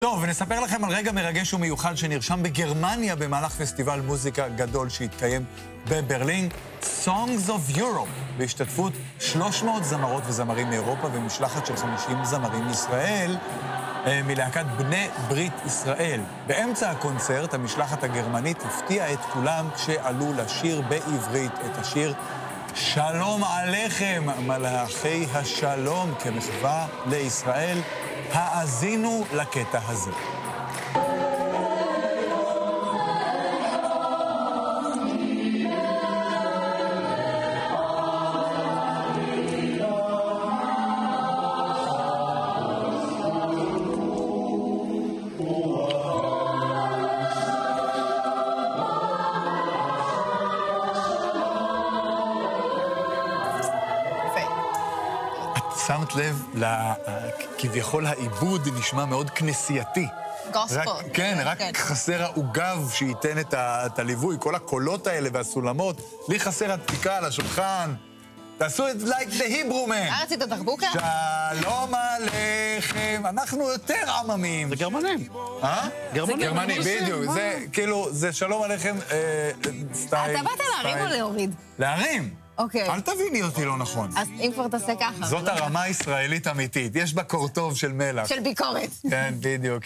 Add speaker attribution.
Speaker 1: טוב, ונספר לכם על רגע מרגש ומיוחד שנרשם בגרמניה במהלך פסטיבל מוזיקה גדול שהתקיים בברלין, Songs of Europe, בהשתתפות 300 זמרות וזמרים מאירופה ומשלחת של 50 זמרים מישראל, מלהקת בני ברית ישראל. באמצע הקונצרט, המשלחת הגרמנית הפתיעה את כולם כשעלו לשיר בעברית את השיר שלום עליכם, מלאכי השלום, כמחווה לישראל. האזינו לקטע הזה. שמת לב, כביכול העיבוד נשמע מאוד כנסייתי.
Speaker 2: גוספל.
Speaker 1: כן, רק חסר העוגב שייתן את הליווי, כל הקולות האלה והסולמות. לי חסר הדפיקה על השולחן. תעשו את like the Hebrew man.
Speaker 2: רצית דרבוקה?
Speaker 1: שלום עליכם. אנחנו יותר עממים.
Speaker 3: זה גרמנים.
Speaker 1: גרמנים, בדיוק. זה כאילו, זה שלום עליכם סטייל.
Speaker 2: אתה באת להרים או להוריד?
Speaker 1: להרים.
Speaker 2: אוקיי.
Speaker 1: אל תביני אותי לא נכון.
Speaker 2: אז אם כבר תעשה ככה.
Speaker 1: זאת הרמה הישראלית אמיתית. יש בה קורטוב של מלח.
Speaker 2: של ביקורת.
Speaker 1: כן, בדיוק.